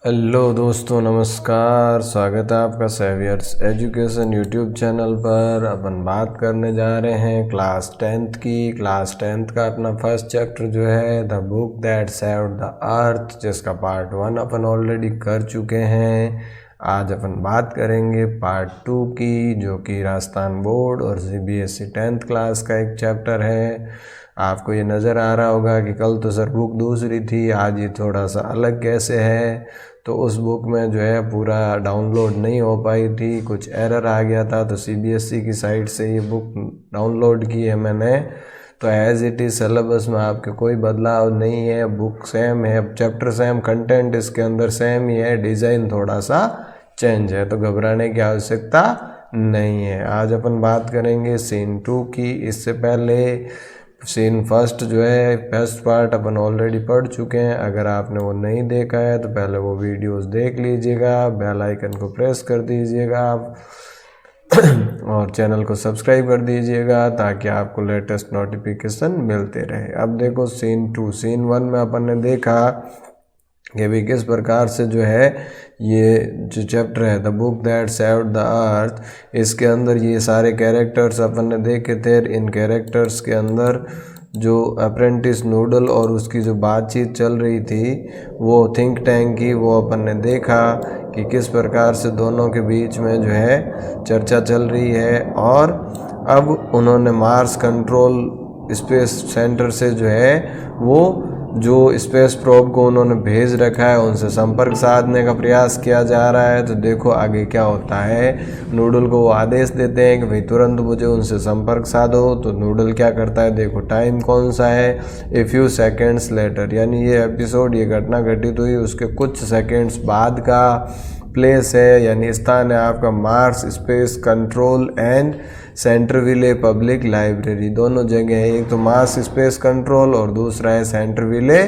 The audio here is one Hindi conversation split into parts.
हेलो दोस्तों, नमस्कार। स्वागत है आपका सेवियर्स एजुकेशन यूट्यूब चैनल पर। अपन बात करने जा रहे हैं क्लास 10th की। क्लास 10th का अपना फर्स्ट चैप्टर जो है the book that saved the earth, जिसका पार्ट 1 अपन ऑलरेडी कर चुके हैं। आज अपन बात करेंगे पार्ट 2 की, जो कि राजस्थान बोर्ड और CBSE 10th क्लास का एक चैप्टर है। आपको ये नज़र आ रहा होगा कि कल तो सर बुक दूसरी थी, आज ये थोड़ा सा अलग कैसे है। तो उस बुक में जो है पूरा डाउनलोड नहीं हो पाई थी, कुछ एरर आ गया था, तो CBSE की साइट से ये बुक डाउनलोड की है मैंने। तो एज इट इज़ सिलेबस में आपके कोई बदलाव नहीं है, बुक सेम है, चैप्टर सेम, कंटेंट इसके अंदर सेम ही है, डिज़ाइन थोड़ा सा चेंज है, तो घबराने की आवश्यकता नहीं है। आज अपन बात करेंगे सीन 2 की। इससे पहले सीन फर्स्ट जो है फर्स्ट पार्ट अपन ऑलरेडी पढ़ चुके हैं। अगर आपने वो नहीं देखा है तो पहले वो वीडियोस देख लीजिएगा, बेल आइकन को प्रेस कर दीजिएगा आप और चैनल को सब्सक्राइब कर दीजिएगा ताकि आपको लेटेस्ट नोटिफिकेशन मिलते रहे। अब देखो सीन 2। सीन 1 में अपन ने देखा कि भी किस प्रकार से जो है ये जो चैप्टर है the book that saved the earth, इसके अंदर ये सारे कैरेक्टर्स अपन ने देखे थे। इन कैरेक्टर्स के अंदर जो अप्रेंटिस नूडल और उसकी जो बातचीत चल रही थी वो थिंक टैंक की, वो अपन ने देखा कि किस प्रकार से दोनों के बीच में जो है चर्चा चल रही है। और अब उन्होंने मार्स कंट्रोल स्पेस सेंटर से जो है वो जो स्पेस प्रोब को उन्होंने भेज रखा है उनसे संपर्क साधने का प्रयास किया जा रहा है। तो देखो आगे क्या होता है। नूडल को वो आदेश देते हैं कि भाई तुरंत मुझे उनसे संपर्क साधो। तो नूडल क्या करता है, देखो टाइम कौन सा है, ए फ्यू सेकेंड्स लेटर, यानी ये एपिसोड, ये घटना घटित हुई उसके कुछ सेकेंड्स बाद का प्लेस है, यानी स्थान है आपका Mars space control and Centerville public library. दोनों जगह है, एक तो मार्स स्पेस कंट्रोल और दूसरा है सेंटरविले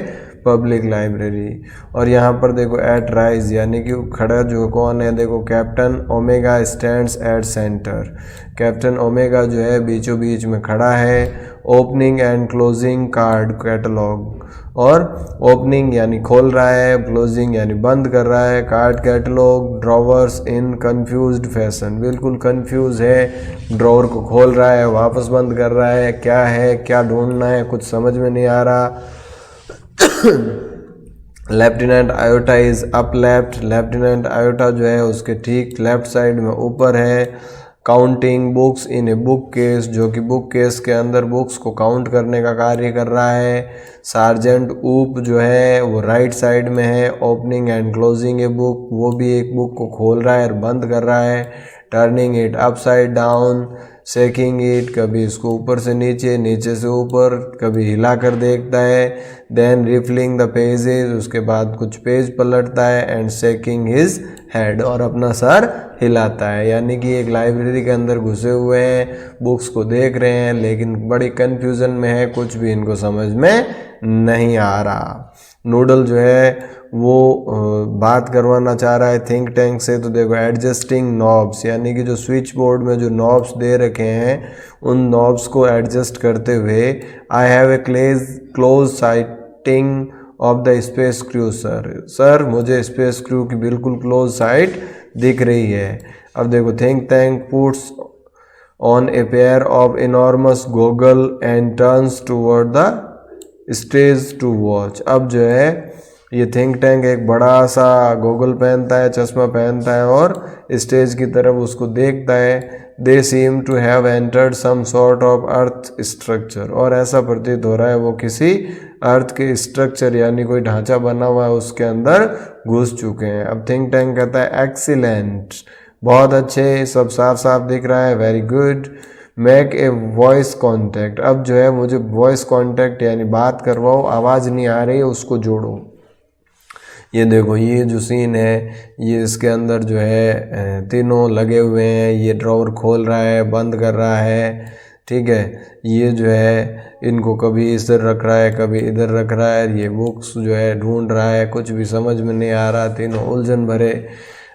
पब्लिक लाइब्रेरी। और यहाँ पर देखो एट राइज, यानी कि खड़ा जो कौन है, देखो captain omega stands at centre. Captain omega जो है बीचों बीच में खड़ा है। Opening and closing card catalogue, और ओपनिंग यानी खोल रहा है, क्लोजिंग यानी बंद कर रहा है कार्ड कैटलॉग। ड्रॉवर्स इन कंफ्यूज्ड फैशन, बिल्कुल कंफ्यूज है, ड्रॉवर को खोल रहा है वापस बंद कर रहा है, क्या है क्या ढूंढना है कुछ समझ में नहीं आ रहा। Lieutenant iota is up left, lieutenant iota जो है उसके ठीक लेफ्ट साइड में ऊपर है। Counting books in a book case, जो कि बुक केस के अंदर बुक्स को काउंट करने का कार्य कर रहा है। सार्जेंट ऊप जो है वो राइट साइड में है। Opening and closing a book, वो भी एक बुक को खोल रहा है और बंद कर रहा है। Turning it upside down, shaking it, कभी इसको ऊपर से नीचे, नीचे से ऊपर, कभी हिला कर देखता है। देन रिफलिंग द पेजेस, उसके बाद कुछ पेज पलटता है। एंड शेकिंग हिज हेड, और अपना सर हिलाता है। यानी कि एक लाइब्रेरी के अंदर घुसे हुए हैं, बुक्स को देख रहे हैं, लेकिन बड़ी कन्फ्यूज़न में है, कुछ भी इनको समझ में नहीं आ रहा। नूडल जो है वो बात करवाना चाह रहा है थिंक टैंक से। तो देखो एडजस्टिंग नॉब्स, यानी कि जो स्विच बोर्ड में जो नॉब्स दे रखे हैं उन नॉब्स को एडजस्ट करते हुए, I have a close sighting of the space crew sir, sir मुझे स्पेस क्रू की बिल्कुल क्लोज साइट दिख रही है। अब देखो think tank puts on a pair of enormous goggle and turns toward the stage to watch. अब जो है ये थिंक टैंक एक बड़ा सा गॉगल पहनता है, चश्मा पहनता है और स्टेज की तरफ उसको देखता है। They seem to have entered some sort of earth structure, और ऐसा प्रतीत हो रहा है वो किसी अर्थ के स्ट्रक्चर यानी कोई ढांचा बना हुआ है उसके अंदर घुस चुके हैं। अब थिंक टैंक कहता है एक्सीलेंट, बहुत अच्छे, सब साफ साफ दिख रहा है, very good. Make a voice contact, अब जो है मुझे वॉइस कॉन्टैक्ट यानी बात करवाओ, आवाज़ नहीं आ रही है उसको जोड़ो। ये देखो ये जो सीन है ये इसके अंदर जो है तीनों लगे हुए हैं, ये ड्रॉवर खोल रहा है बंद कर रहा है, ठीक है। ये जो है इनको कभी इधर रख रहा है कभी इधर रख रहा है, ये बुक्स जो है ढूंढ रहा है, कुछ भी समझ में नहीं आ रहा, तीनों उलझन भरे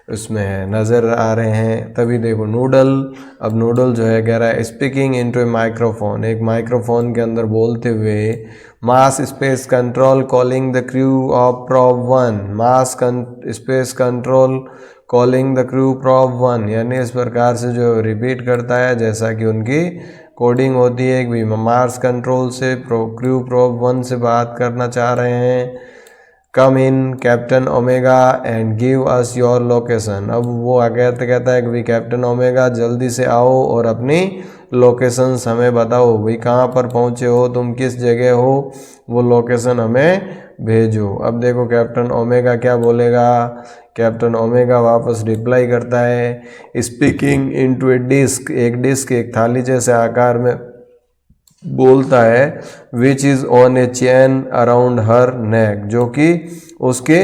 उसमें नज़र आ रहे हैं। तभी देखो नूडल, अब नूडल जो है कह रहा है स्पीकिंग इनटू ए माइक्रोफोन, एक माइक्रोफोन के अंदर बोलते हुए, Mars space control calling the crew of probe 1, Mars space control calling the crew probe 1, यानी इस प्रकार से जो रिपीट करता है जैसा कि उनकी कोडिंग होती है कि मार्स कंट्रोल से क्रू प्रॉब 1 से बात करना चाह रहे हैं। Come in captain Omega and give us your location, अब वो कहता है कि भाई कैप्टन ओमेगा जल्दी से आओ और अपनी लोकेशन हमें बताओ, भाई कहाँ पर पहुँचे हो तुम, किस जगह हो, वो लोकेशन हमें भेजो। अब देखो कैप्टन ओमेगा क्या बोलेगा, कैप्टन ओमेगा वापस रिप्लाई करता है स्पीकिंग इनटू ए डिस्क, एक डिस्क एक थाली जैसे आकार में बोलता है, which is on a chain around her neck, जो कि उसके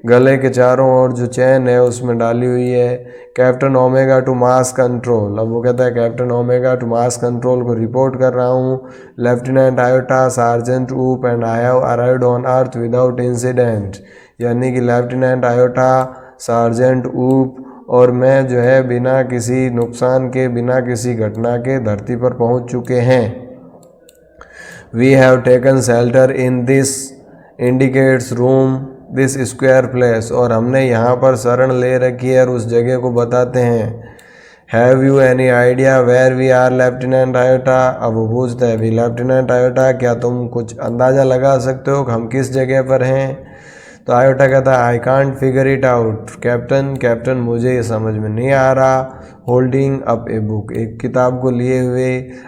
गले के चारों ओर जो चैन है उसमें डाली हुई है। Captain Omega to Mars control, अब वो कहता है captain Omega to Mars control को रिपोर्ट कर रहा हूँ, lieutenant Iota sergeant Oop and I have arrived on earth without incident, यानी कि लेफ्टिनेंट आयोटा सार्जेंट ऊप और मैं जो है बिना किसी नुकसान के, बिना किसी घटना के धरती पर पहुँच चुके हैं। We have taken shelter in this indicates room this square place, और हमने यहाँ पर शरण ले रखी है और उस जगह को बताते हैं। Have you any idea where we are lieutenant iota, अब वो पूछता है भी लेफ्टिनेंट आयोटा क्या तुम कुछ अंदाज़ा लगा सकते हो कि हम किस जगह पर हैं। तो आयोटा कहता है I can't figure it out captain मुझे ये समझ में नहीं आ रहा। होल्डिंग अप ए बुक, एक किताब को लिए हुए,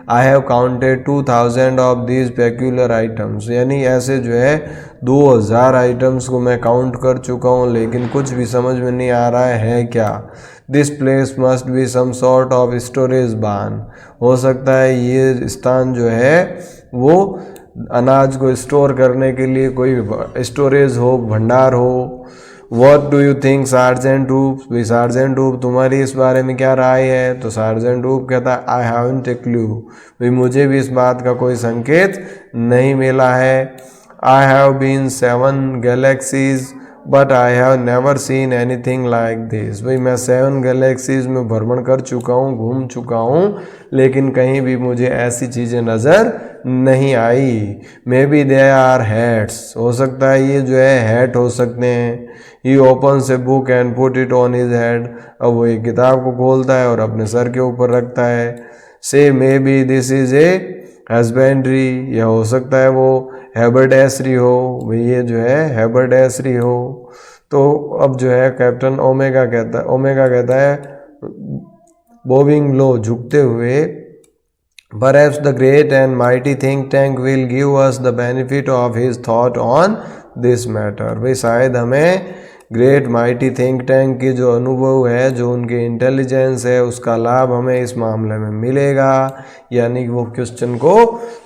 I have counted 2000 of these peculiar items, यानी ऐसे जो है 2000 आइटम्स को मैं काउंट कर चुका हूँ लेकिन कुछ भी समझ में नहीं आ रहा है क्या। This place must be some sort of storage barn, हो सकता है ये स्थान जो है वो अनाज को स्टोर करने के लिए कोई स्टोरेज हो, भंडार हो। What do you think sergeant ऊप, भाई सार्जेंट ऊप तुम्हारी इस बारे में क्या राय है। तो सार्जेंट ऊप कहता है आई हैवंट ए क्लू, भाई मुझे भी इस बात का कोई संकेत नहीं मिला है। I have been 7 galaxies but I have never seen anything like this, भाई मैं 7 गैलेक्सीज में भ्रमण कर चुका हूँ, घूम चुका हूँ, लेकिन कहीं भी मुझे ऐसी चीज़ें नज़र नहीं आई। May be they are hats, हो सकता है ये जो है हैट हो सकते हैं। He opens a book and put it on his head, अब वो एक किताब को खोलता है और अपने सर के ऊपर रखता है। से may be this is a husbandry, या हो सकता है वो हैबरडेसरी हो, भाई ये जो है हैबरडेसरी हो। तो अब जो है कैप्टन ओमेगा कहता है बोविंग लो, झुकते हुए, perhaps the great and mighty think tank will give us the benefit of his thought on this matter, भाई शायद हमें ग्रेट माइटी थिंक टैंक की जो अनुभव है, जो उनके इंटेलिजेंस है, उसका लाभ हमें इस मामले में मिलेगा। यानी कि वो क्वेश्चन को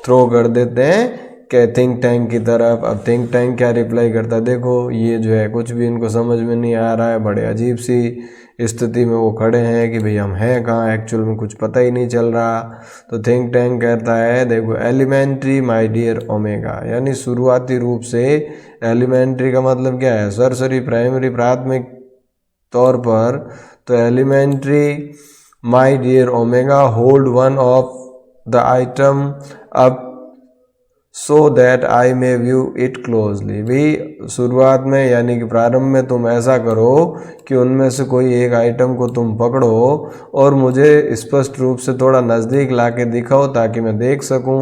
थ्रो कर देते हैं कि थिंक टैंक की तरफ। अब थिंक टैंक क्या रिप्लाई करता है, देखो ये जो है कुछ भी इनको समझ में नहीं आ रहा है, बड़े अजीब सी स्थिति में वो खड़े हैं कि भाई हम हैं कहाँ, एक्चुअल में कुछ पता ही नहीं चल रहा। तो थिंक टैंक कहता है देखो एलिमेंट्री माय डियर ओमेगा, यानी शुरुआती रूप से, एलिमेंट्री का मतलब क्या है, सरसरी, प्राइमरी, प्राथमिक तौर पर। तो elementary my dear Omega hold one of the item up so that I may view it closely, भी शुरुआत में यानी कि प्रारंभ में तुम ऐसा करो कि उनमें से कोई एक आइटम को तुम पकड़ो और मुझे स्पष्ट रूप से थोड़ा नज़दीक लाके दिखाओ ताकि मैं देख सकूं।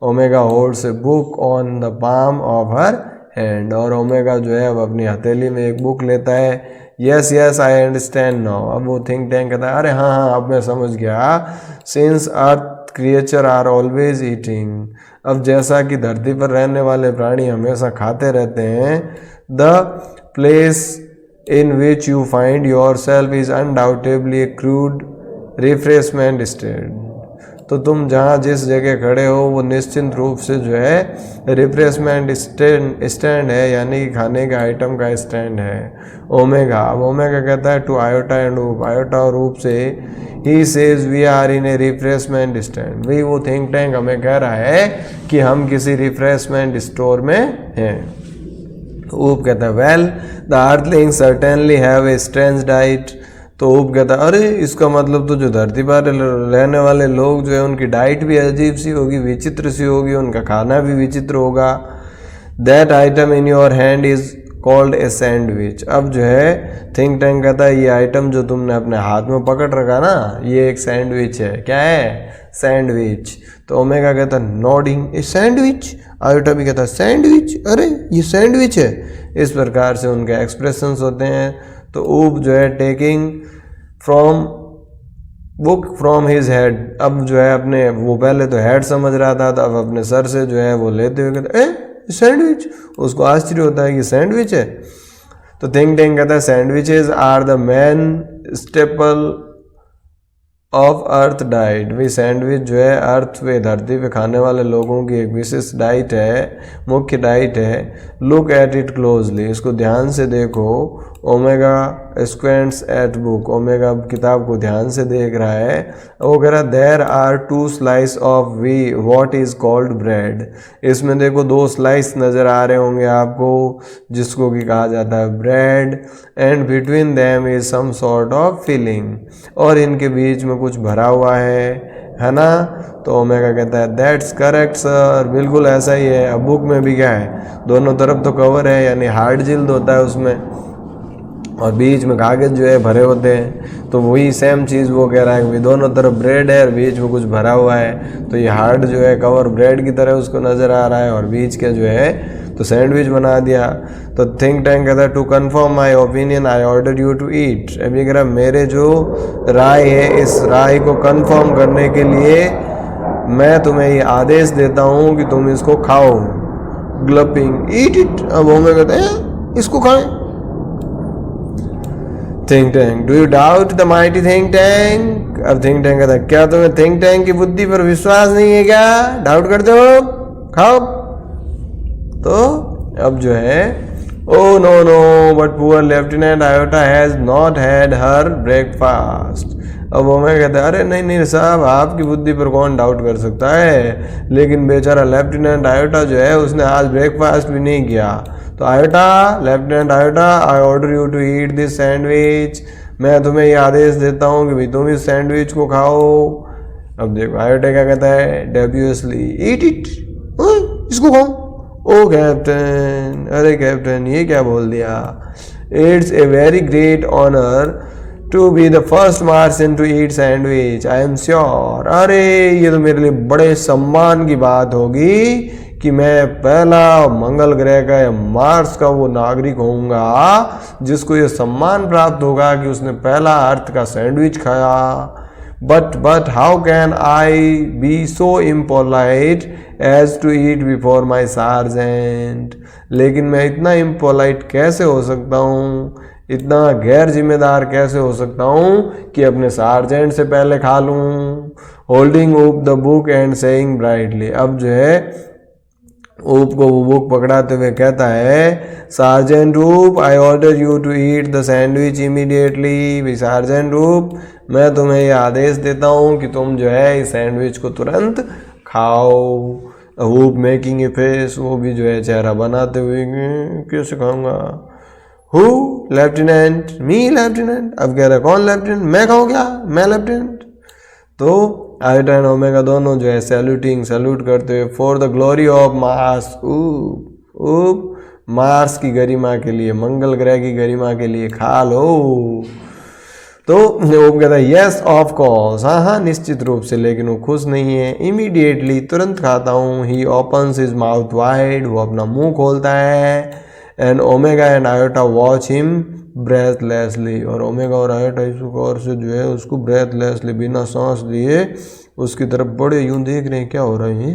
Omega holds a book on the palm of her hand, और ओमेगा जो है अब अपनी हथेली में एक बुक लेता है। यस आई अंडरस्टैंड नाउ, अब वो थिंक टैंक कहता है अरे हाँ अब मैं समझ गया। Since earth creature are always eating, अब जैसा कि धरती पर रहने वाले प्राणी हमेशा खाते रहते हैं, the place in which you find your self is undoubtedly A crude refreshment stand, तो तुम जहाँ जिस जगह खड़े हो वो निश्चित रूप से जो है रिफ्रेशमेंट स्टैंड है, यानी खाने के आइटम का स्टैंड है। ओमेगा, अब ओमेगा कहता है to Iota and Oop, Iota और ऊप से, he says we are in a refreshment stand, वही वो थिंक टैंक हमें कह रहा है कि हम किसी रिफ्रेशमेंट स्टोर में हैं। ऊप कहता है well the Earthlings certainly have a strange diet, तो ऊप कहता है अरे इसका मतलब तो जो धरती पर रहने वाले लोग जो है उनकी डाइट भी अजीब सी होगी, विचित्र सी होगी, उनका खाना भी विचित्र होगा। That item in your hand is called a sandwich. अब जो है थिंक टैंक कहता है ये आइटम जो तुमने अपने हाथ में पकड़ रखा ना, ये एक सैंडविच है। क्या है? सैंडविच। तो ओमेगा कहता है नॉडिंग, ए सैंडविच। आयोटा भी कहता है सैंडविच, अरे ये सैंडविच है। इस प्रकार से उनके एक्सप्रेशंस होते हैं। तो ऊप जो है taking from book from his head, अब जो है अपने, वो पहले तो हेड समझ रहा था, तो अब अपने सर से जो है वो लेते हुए कहता है सैंडविच। उसको आश्चर्य होता है कि सैंडविच है। तो थिंक टैंक कहता है sandwiches are the main staple of earth diet. भाई सैंडविच जो है अर्थ पे, धरती पे खाने वाले लोगों की एक विशेष डाइट है, मुख्य डाइट है। लुक एट इट क्लोजली, इसको ध्यान से देखो। ओमेगा स्क्वेंट्स एट बुक, ओमेगा किताब को ध्यान से देख रहा है। वो कह रहा there are 2 slice of we what is called bread. इसमें देखो 2 स्लाइस नज़र आ रहे होंगे आपको, जिसको कि कहा जाता है bread. And between them is some sort of filling, और इनके बीच में कुछ भरा हुआ है ना। तो ओमेगा कहता है दैट्स करेक्ट सर, बिल्कुल ऐसा ही है। अब बुक में भी क्या है, दोनों तरफ तो कवर है, यानी हार्ड जिल्द होता है उसमें, और बीच में कागज जो है भरे होते हैं। तो वही सेम चीज़ वो कह रहा है कि दोनों तरफ ब्रेड है और बीच में कुछ भरा हुआ है। तो ये हार्ड जो है कवर ब्रेड की तरह उसको नज़र आ रहा है, और बीच के जो है तो सैंडविच बना दिया। तो थिंक टैंक कहता है to confirm my opinion I order you to eat. अभी कह रहा मेरे जो राय है, इस राय को कन्फर्म करने के लिए मैं तुम्हें ये आदेश देता हूँ कि तुम इसको खाओ। ग्लपिंग ईट इट। अब ओमेगा कहते हैं इसको खाएं। Think tank do you doubt the mighty think tank. अब थिंक टैंक कहता है क्या तुम्हें थिंक टैंक की बुद्धि पर विश्वास नहीं है क्या? डाउट करते हो? खाओ। तो अब जो है oh no no but poor lieutenant Iota has not had her breakfast. अब वो मैं कहता है अरे नहीं नहीं साहब, आपकी बुद्धि पर कौन डाउट कर सकता है, लेकिन बेचारा लेफ्टिनेंट आयोटा जो है उसने आज ब्रेकफास्ट भी नहीं किया। तो Iota, lieutenant Iota, I order you to eat this sandwich. मैं तुम्हें ये आदेश देता हूँ कि भाई तुम इस सैंडविच को खाओ। अब देखो आयोटा क्या कहता है डेब्यूसली, ईट इट, इसको खाओ। ओ कैप्टन, अरे कैप्टन ये क्या बोल दिया। It's a very great honour to be the first Martian to eat sandwich, I am sure. अरे ये तो मेरे लिए बड़े सम्मान की बात होगी कि मैं पहला मंगल ग्रह का या मार्स का वो नागरिक होऊंगा जिसको ये सम्मान प्राप्त होगा कि उसने पहला अर्थ का सैंडविच खाया। But how can I be so impolite as to eat before my sergeant. लेकिन मैं इतना इम्पोलाइट कैसे हो सकता हूँ, इतना गैर जिम्मेदार कैसे हो सकता हूँ कि अपने सार्जेंट से पहले खा लूँ। होल्डिंग ऊप the book and saying brightly. अब जो है ऊप को वो बुक पकड़ाते हुए कहता है sergeant Oop I order you to eat the sandwich immediately. भी सार्जेंट ऊप मैं तुम्हें ये आदेश देता हूँ कि तुम जो है इस सैंडविच को तुरंत खाओ। ऊप मेकिंग ए फेस, वो भी जो है चेहरा बनाते हुए कैसे खाऊंगा। Who lieutenant, me lieutenant. अब कह रहा कौन लेफ्टिनेंट, मैं खाऊं क्या, मैं लेफ्टिनेंट। तो आयोटा एंड ओमेगा दोनों जो है सैल्यूट करते हुए for the glory of Mars, ऊप मार्स की गरिमा के लिए, मंगल ग्रह की गरिमा के लिए खा लो। तो वो कहता है यस ऑफ कोर्स, हाँ निश्चित रूप से, लेकिन वो खुश नहीं है। इमीडिएटली तुरंत खाता हूँ। He opens his mouth wide, वो अपना मुंह खोलता है। And Omega and Iota watch him breathlessly, और ओमेगा और आयोटा इस गौर से जो है उसको ब्रेथलेसली, बिना सांस लिए उसकी तरफ बड़े यूं देख रहे हैं क्या हो रहा है।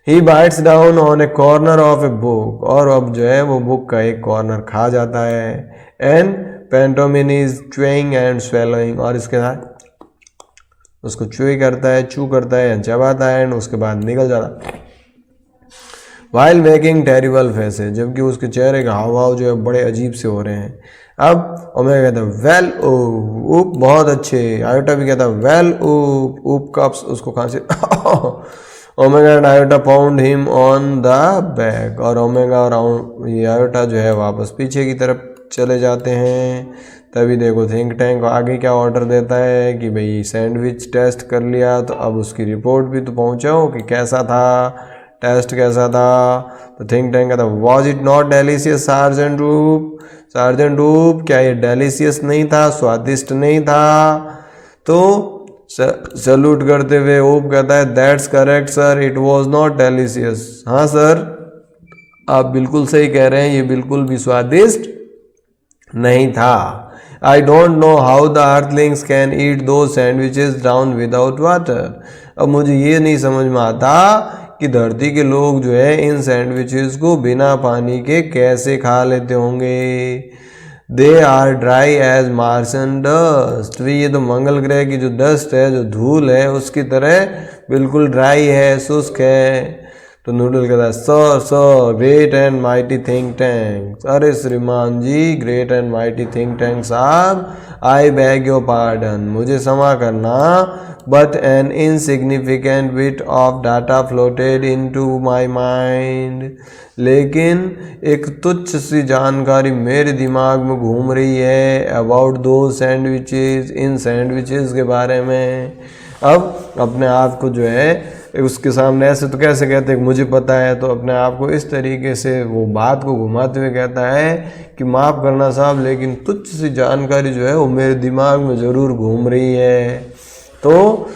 He bites down on a corner of a book, और अब जो है वो बुक का एक कॉर्नर खा जाता है। And Pentomin is chewing and swallowing, और इसके साथ उसको चू करता है, चबाता है एंड उसके बाद निकल जाता है। वाइल मेकिंग टेरिबल फेसेस, जबकि उसके चेहरे का हाव भाव जो है बड़े अजीब से हो रहे हैं। अब ओमेगा कहता है वेल ऊप बहुत अच्छे। आयोटा भी कहता है वेल ऊप कप्स, उसको खांसी। Omega and iota pound him on the back, और ओमेगा और आयोटा जो है वापस पीछे की तरफ चले जाते हैं। तभी देखो थिंक टैंक आगे क्या ऑर्डर देता है कि भाई सैंडविच टेस्ट कर लिया तो अब उसकी रिपोर्ट भी तो पहुंचाओ कि कैसा था, टेस्ट कैसा था। तो थिंक टैंक कहता was it not delicious sergeant रूप, सार्जेंट रूप क्या ये डेलीशियस नहीं था, स्वादिष्ट नहीं था। तो सल्यूट करते हुए ओप कहता है that's correct sir, it was not delicious. हाँ सर आप बिल्कुल सही कह रहे हैं, ये बिल्कुल भी स्वादिष्ट नहीं था। I don't know how the Earthlings can eat दो सैंडविचेस डाउन विदाउट वाटर। अब मुझे ये नहीं समझ में आता कि धरती के लोग जो है इन सैंडविचेस को बिना पानी के कैसे खा लेते होंगे। They are dry as Martian dust, ये तो मंगल ग्रह की जो डस्ट है, जो धूल है, उसकी तरह बिल्कुल ड्राई है, शुष्क है। तो नूडल कहता है sir sir great and mighty think tank. अरे श्रीमान जी great and mighty think tank साहब, आई बैग योर पार्डन, मुझे क्षमा करना, but an insignificant bit of data floated into my mind. लेकिन एक तुच्छ सी जानकारी मेरे दिमाग में घूम रही है अबाउट दो सैंडविचेस, इन सैंडविचेस के बारे में। अब अपने आप को जो है उसके सामने ऐसे तो कैसे कहते हैं मुझे पता है, तो अपने आप को इस तरीके से वो बात को घुमाते हुए कहता है कि माफ़ करना साहब लेकिन तुच्छ सी जानकारी जो है वो मेरे दिमाग में ज़रूर घूम रही है। तो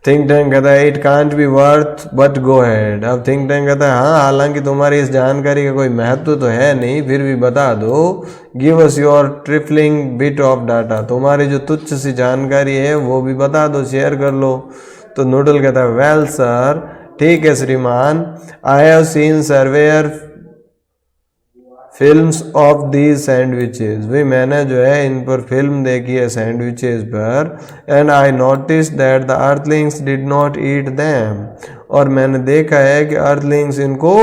थिंक टैंक कहता है it can't be worth but go had. अब थिंक टैंक कहता है हाँ हालांकि तुम्हारी इस जानकारी का कोई महत्व तो है नहीं, फिर भी बता दो। Give us your trifling bit of data, तुम्हारी जो तुच्छ सी जानकारी है वो भी बता दो, शेयर कर लो। तो नूडल कहता है वेल सर, ठीक है श्रीमान, I have seen surveyor films of these sandwiches, भाई मैंने जो है इन पर फिल्म देखी है सैंडविचेस पर। And I notice that the earthlings did not eat them, और मैंने देखा है कि अर्थलिंग्स इनको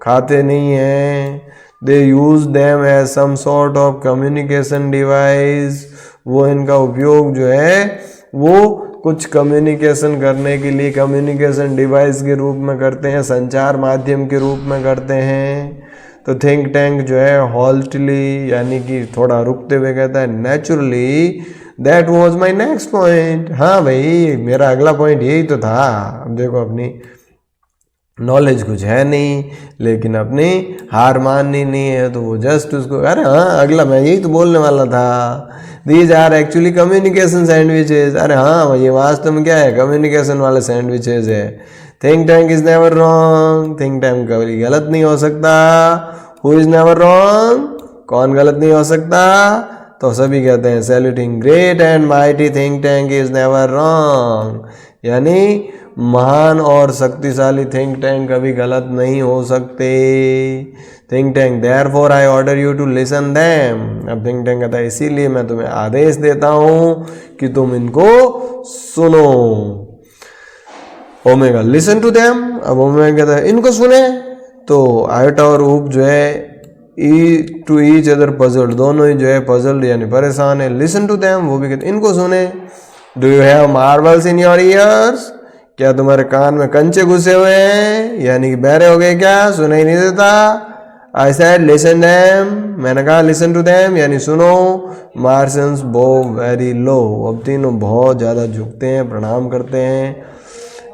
खाते नहीं हैं। They use them as some sort of communication device, वो इनका उपयोग जो है वो कुछ कम्युनिकेशन करने के लिए कम्युनिकेशन डिवाइस के रूप में करते हैं, संचार माध्यम के रूप में करते हैं। तो थिंक टैंक जो है हॉल्टली यानी कि थोड़ा रुकते हुए कहता है naturally that was my next point. हाँ भाई मेरा अगला पॉइंट यही तो था। अब देखो अपनी नॉलेज कुछ है नहीं लेकिन अपनी हार माननी नहीं है, तो वो जस्ट उसको अरे हाँ अगला मैं यही तो बोलने वाला था, these are actually communication sandwiches. अरे हाँ ये वास्तव में क्या है, कम्युनिकेशन वाले सैंडविचेस है। Think tank is never wrong, think tank कभी गलत नहीं हो सकता। हु इज नेवर रॉन्ग, कौन गलत नहीं हो सकता, तो सभी कहते हैं saluting great and mighty think tank is never wrong, यानी महान और शक्तिशाली थिंक टैंक कभी गलत नहीं हो सकते। Think tank therefore I order you to listen them. अब थिंक टैंक कहता है इसीलिए मैं तुम्हें आदेश देता हूं कि तुम इनको सुनो। ओमेगा लिसन टू देम, अब ओमेगा कहता है इनको सुने। तो आयोटा और ऊप जो है टू ईच अदर पजल्ड, दोनों ही जो है पजल्ड यानी परेशान है। लिसन टू देम, वो भी कहते इनको सुने। Do you have marbles in your ears, क्या तुम्हारे कान में कंचे घुसे हुए हैं, यानी कि बहरे हो गए क्या, सुनाई नहीं देता। आई सेड लिसन देम, मैंने कहा लिसन टू देम यानी सुनो। मार्शंस बो वेरी लो, अब तीनों बहुत ज़्यादा झुकते हैं, प्रणाम करते हैं।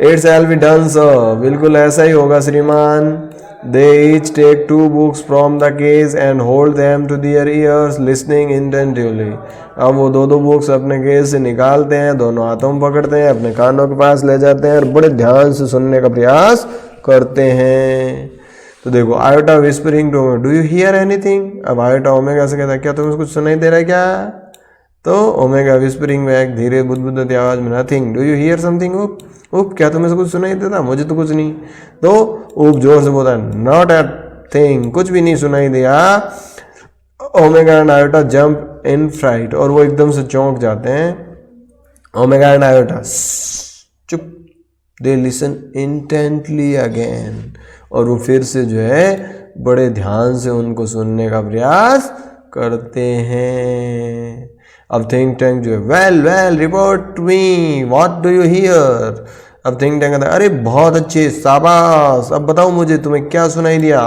It shall be done sir, बिल्कुल ऐसा ही होगा श्रीमान। They each take 2 books from the case and hold them to their ears listening intentively. अब वो 2 बुक्स अपने केस से निकालते हैं, दोनों हाथों में पकड़ते हैं, अपने कानों के पास ले जाते हैं और बड़े ध्यान से सुनने का प्रयास करते हैं। तो देखो Iota whispering to do you hear anything. अब आयोटा ओमेगा से कहता है क्या तुम्हें कुछ सुनाई दे रहा है क्या, तो ओमेगा विस्परिंग में एक धीरे बुदबुदाती आवाज में nothing. Do you here something ऊप, ऊप क्या तुम्हें से कुछ सुनाई देता, मुझे तो कुछ नहीं। तो ऊप जोर से बोलता है नॉट अ थिंग, कुछ भी नहीं सुनाई दिया। Omega and Iota jump in fright, और वो एकदम से चौंक जाते हैं। ओमेगा एंड आयोटा चुप, दे लिसन इंटेंटली अगेन, और वो फिर से जो है बड़े ध्यान से उनको सुनने का प्रयास करते हैं। अब थिंक टैंक जो है well well report me what do you here. अब थिंक टैंक कहता है अरे बहुत अच्छे शाबाश, अब बताओ मुझे तुम्हें क्या सुनाई दिया।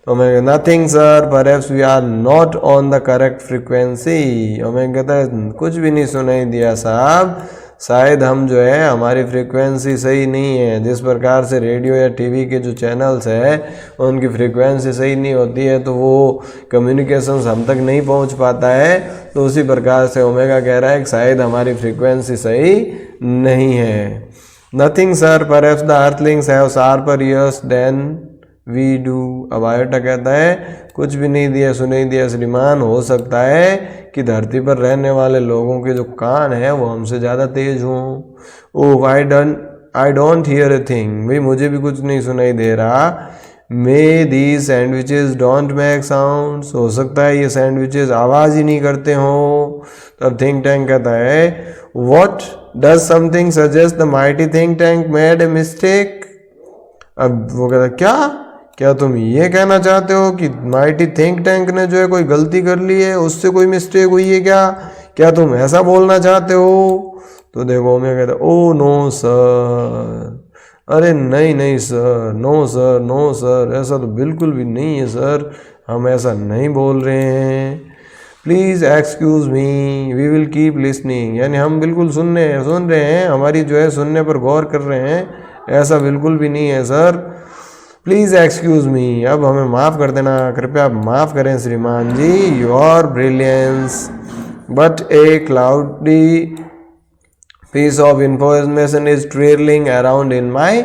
Omega nothing sir, perhaps we are not on the correct frequency. Omega कहता है कुछ भी नहीं सुनाई दिया साहब, शायद हम जो है हमारी फ्रीक्वेंसी सही नहीं है। जिस प्रकार से रेडियो या टीवी के जो चैनल्स है उनकी फ्रीक्वेंसी सही नहीं होती है तो वो कम्युनिकेशंस हम तक नहीं पहुंच पाता है, तो उसी प्रकार से ओमेगा कह रहा है कि शायद हमारी फ्रीक्वेंसी सही नहीं है। Nothing sir, perhaps the earthlings have sharper ears than we do. अब आयोटा कहता है कुछ भी नहीं दिया सुनाई दिया श्रीमान, हो सकता है कि धरती पर रहने वाले लोगों के जो कान है वो हमसे ज़्यादा तेज हों। Oh I don't hear a thing, भाई मुझे भी कुछ नहीं सुनाई दे रहा। May the sandwiches don't make sounds, हो सकता है ये सैंडविचेस आवाज़ ही नहीं करते हों। तब थिंक टैंक कहता है what does something suggest the mighty think tank made a mistake. अब वो कहता क्या तुम ये कहना चाहते हो कि माइटी थिंक टैंक ने जो है कोई गलती कर ली है, उससे कोई मिस्टेक हुई है क्या तुम ऐसा बोलना चाहते हो? तो देखो मैं कहता ओ नो सर, अरे नहीं सर, नो सर, ऐसा तो बिल्कुल भी नहीं है सर, हम ऐसा नहीं बोल रहे हैं। Please excuse me, we will keep listening, यानी हम बिल्कुल सुन रहे हैं, हमारी जो है सुनने पर गौर कर रहे हैं, ऐसा बिल्कुल भी नहीं है सर, प्लीज़ एक्सक्यूज़ मी। अब हमें माफ़ कर देना, कृपया आप माफ़ करें श्रीमान जी, your brilliance but a cloudy piece of information is trailing around in my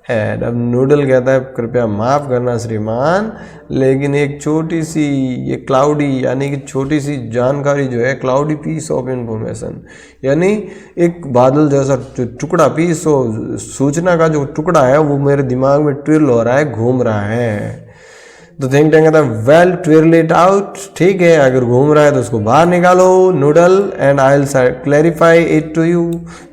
head. अब नूडल कहता है कृपया माफ़ करना श्रीमान, लेकिन एक छोटी सी ये क्लाउडी यानी कि छोटी सी जानकारी जो है, क्लाउडी पीस ऑफ इंफॉर्मेशन यानी एक बादल जैसा टुकड़ा, पीस ऑफ सूचना का जो टुकड़ा है वो मेरे दिमाग में ट्विल हो रहा है, घूम रहा है। तो थिंक टैंक कहता है वेल ट्विल इट आउट, ठीक है अगर घूम रहा है तो उसको बाहर निकालो noodle, and I will clarify it to you,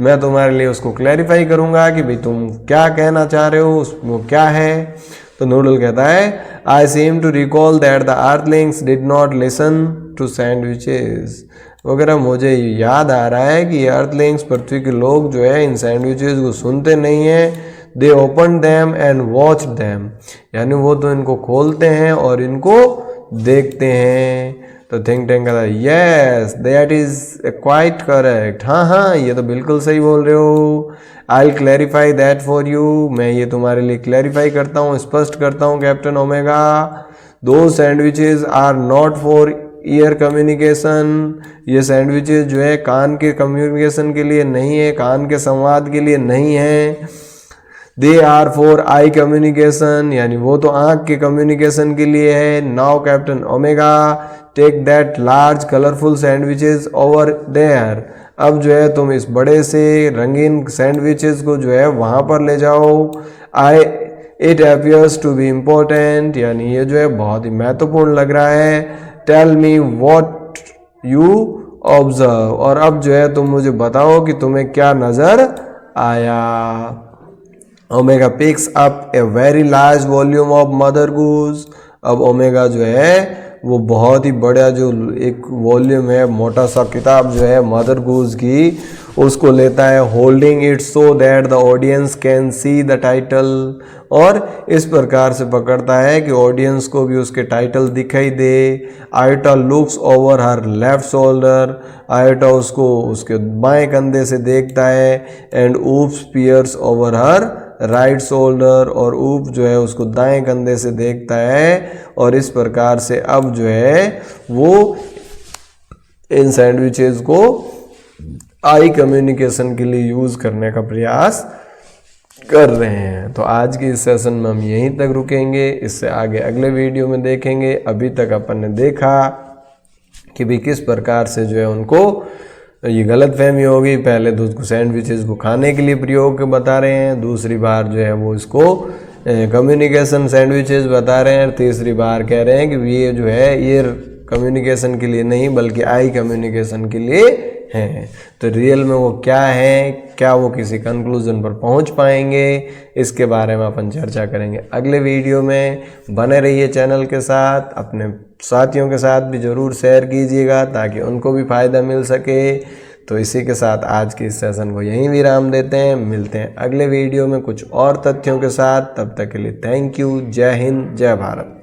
मैं तुम्हारे लिए उसको क्लैरिफाई करूंगा कि भाई तुम क्या कहना चाह रहे हो, वो क्या है। तो नूडल कहता है I seem to recall that the earthlings did not listen to sandwiches वगैरह, मुझे याद आ रहा है कि अर्थलिंग्स पृथ्वी के लोग जो है इन सैंडविचेस को सुनते नहीं हैं। दे open them and watch them, यानी वो तो इनको खोलते हैं और इनको देखते हैं। तो थिंक टैंक कहता है yes that is quite correct, हाँ ये तो बिल्कुल सही बोल रहे हो। आई will clarify that for you, मैं ये तुम्हारे लिए क्लैरिफाई करता हूँ, स्पष्ट करता हूँ कैप्टन ओमेगा। दो sandwiches are not for ear communication, ये सैंडविचेस जो है कान के कम्युनिकेशन के लिए नहीं है, कान के संवाद के लिए नहीं है। They are for eye communication, यानी वो तो आँख के कम्युनिकेशन के लिए है। Now captain Omega take that large colourful sandwiches over there, अब जो है तुम इस बड़े से रंगीन सैंडविचेस को जो है वहाँ पर ले जाओ। It appears to be important, यानी ये जो है बहुत ही महत्वपूर्ण लग रहा है। Tell me what you observe, और अब जो है तुम मुझे बताओ कि तुम्हें क्या नज़र आया। Omega picks up a very large volume of Mother Goose, अब ओमेगा जो है वो बहुत ही बड़ा जो एक वॉल्यूम है, मोटा सा किताब जो है मदर गूज की, उसको लेता है। Holding it so that the audience can see the title, और इस प्रकार से पकड़ता है कि ऑडियंस को भी उसके टाइटल दिखाई दे। Iota looks over her left shoulder, Iota उसको उसके बाएं कंधे से देखता है। And Oops peers over her right shoulder, और ऊप जो है उसको दाएं कंधे से देखता है। और इस प्रकार से अब जो है वो इन सैंडविचेस को आई कम्युनिकेशन के लिए यूज़ करने का प्रयास कर रहे हैं। तो आज के इस सेशन में हम यहीं तक रुकेंगे, इससे आगे अगले वीडियो में देखेंगे। अभी तक अपन ने देखा कि भी किस प्रकार से जो है उनको ये गलतफहमी होगी, पहले तो उसको सैंडविचेस को खाने के लिए प्रयोग बता रहे हैं, दूसरी बार जो है वो इसको कम्युनिकेशन सैंडविचेस बता रहे हैं, तीसरी बार कह रहे हैं कि ये जो है ये कम्युनिकेशन के लिए नहीं बल्कि आई कम्युनिकेशन के लिए हैं। तो रियल में वो क्या है, क्या वो किसी कंक्लूजन पर पहुंच पाएंगे, इसके बारे में अपन चर्चा करेंगे अगले वीडियो में। बने रहिए चैनल के साथ, अपने साथियों के साथ भी ज़रूर शेयर कीजिएगा ताकि उनको भी फ़ायदा मिल सके। तो इसी के साथ आज के इस सेशन को यहीं विराम देते हैं, मिलते हैं अगले वीडियो में कुछ और तथ्यों के साथ। तब तक के लिए थैंक यू, जय हिंद, जय भारत।